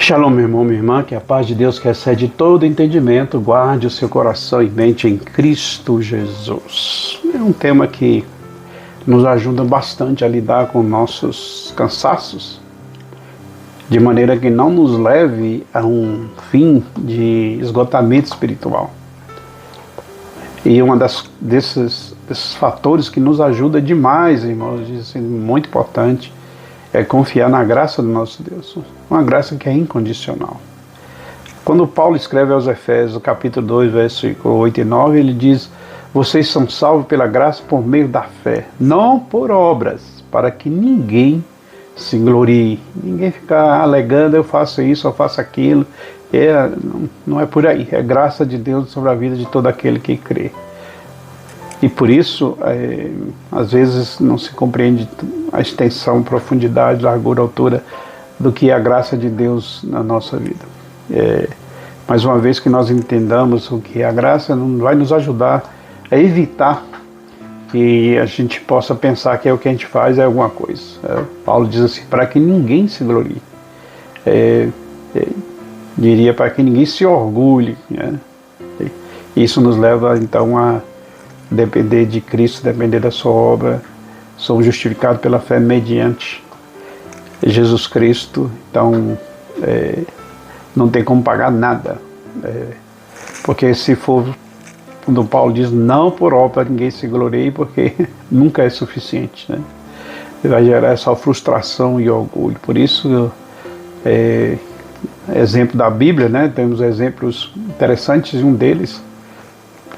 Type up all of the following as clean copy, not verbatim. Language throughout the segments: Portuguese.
Shalom, meu irmão, minha irmã, que a paz de Deus que excede todo entendimento, guarde o seu coração e mente em Cristo Jesus. É um tema que nos ajuda bastante a lidar com nossos cansaços, de maneira que não nos leve a um fim de esgotamento espiritual. E desses fatores que nos ajuda demais, irmãos, isso é muito importante, é confiar na graça do nosso Deus, uma graça que é incondicional. Quando Paulo escreve aos Efésios, capítulo 2, versículo 8 e 9, ele diz: vocês são salvos pela graça por meio da fé, não por obras, para que ninguém se glorie. Ninguém ficar alegando, eu faço isso, eu faço aquilo. Não é por aí, é graça de Deus sobre a vida de todo aquele que crê. E por isso, às vezes não se compreende a extensão, profundidade, largura, altura do que é a graça de Deus na nossa vida. Mas uma vez que nós entendamos o que é a graça, vai nos ajudar a evitar que a gente possa pensar que o que a gente faz é alguma coisa. Paulo diz assim, para que ninguém se glorie. Diria para que ninguém se orgulhe. Isso nos leva então a depender de Cristo, depender da sua obra. Somos justificados pela fé mediante Jesus Cristo. Então não tem como pagar nada, porque se for, quando Paulo diz não por obra ninguém se glorie, porque nunca é suficiente, né? Vai gerar só frustração e orgulho. Por isso, exemplo da Bíblia, né? Temos exemplos interessantes, e um deles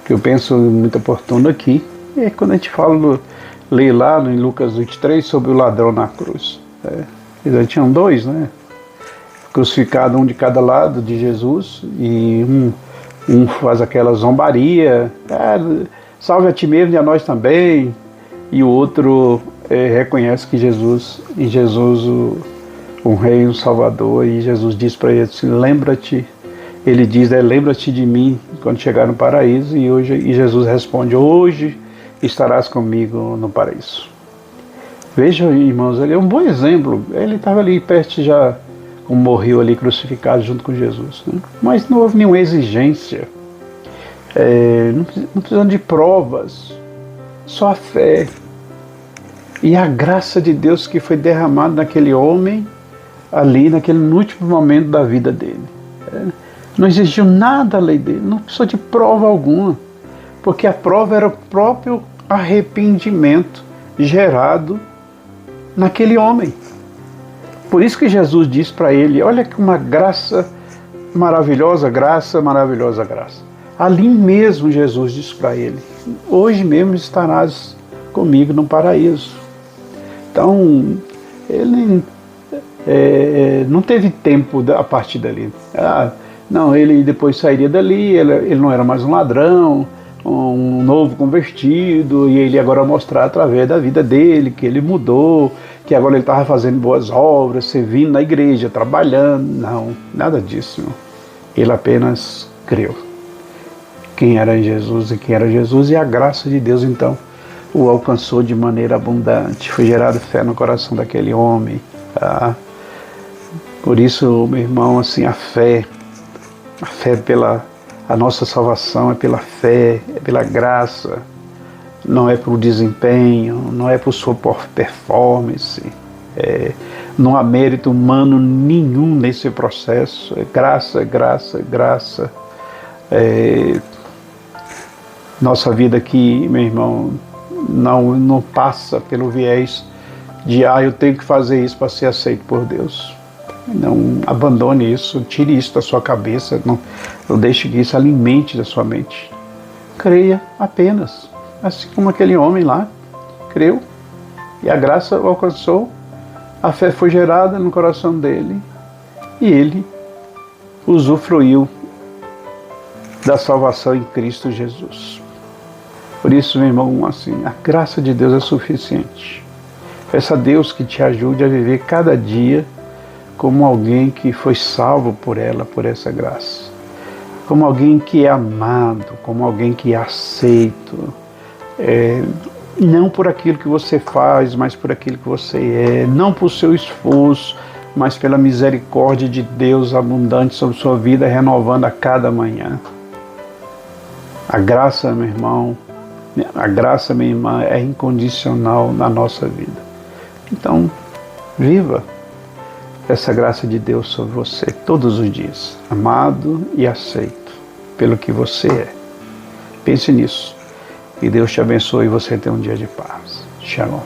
que eu penso muito oportuno aqui é quando a gente lê lá em Lucas 23 sobre o ladrão na cruz. Eles tinham dois, né? Crucificado, um de cada lado de Jesus, e um faz aquela zombaria, salve a ti mesmo e a nós também, e o outro reconhece que em Jesus um rei, um salvador, e Jesus diz para ele assim, lembra-te, ele diz, lembra-te de mim quando chegar no paraíso, e Jesus responde, hoje estarás comigo no paraíso. Vejam, irmãos, ele é um bom exemplo. Ele estava ali perto, já morreu ali crucificado junto com Jesus, né? Mas não houve nenhuma exigência, não precisando de provas, só a fé e a graça de Deus que foi derramada naquele homem ali, naquele último momento da vida dele. Não exigiu nada a lei dele, não precisou de prova alguma, porque a prova era o próprio arrependimento gerado naquele homem. Por isso que Jesus diz para ele, olha que uma graça, maravilhosa graça. Ali mesmo Jesus diz para ele, hoje mesmo estarás comigo no paraíso. Então, ele não teve tempo a partir dali. Não, ele depois sairia dali, ele não era mais um ladrão, um novo convertido, e ele agora mostrar através da vida dele que ele mudou, que agora ele estava fazendo boas obras, servindo na igreja, trabalhando. Não, nada disso. Ele apenas creu quem era Jesus e a graça de Deus então o alcançou de maneira abundante. Foi gerada fé no coração daquele homem. Por isso, meu irmão, assim, a fé pela a nossa salvação é pela fé, é pela graça, não é por desempenho, não é por sua performance, não há mérito humano nenhum nesse processo, é graça. Nossa vida aqui, meu irmão, não passa pelo viés de eu tenho que fazer isso para ser aceito por Deus. Não abandone isso, tire isso da sua cabeça, não deixe que isso alimente da sua mente. Creia apenas, assim como aquele homem lá creu, e a graça o alcançou, a fé foi gerada no coração dele, e ele usufruiu da salvação em Cristo Jesus. Por isso, meu irmão, assim, a graça de Deus é suficiente. Peça a Deus que te ajude a viver cada dia como alguém que foi salvo por essa graça. Como alguém que é amado, como alguém que é aceito. Não por aquilo que você faz, mas por aquilo que você é. Não por seu esforço, mas pela misericórdia de Deus abundante sobre sua vida, renovando a cada manhã. A graça, meu irmão, a graça, minha irmã, é incondicional na nossa vida. Então, viva essa graça de Deus sobre você todos os dias, amado e aceito pelo que você é. Pense nisso. E Deus te abençoe e você tenha um dia de paz. Shalom.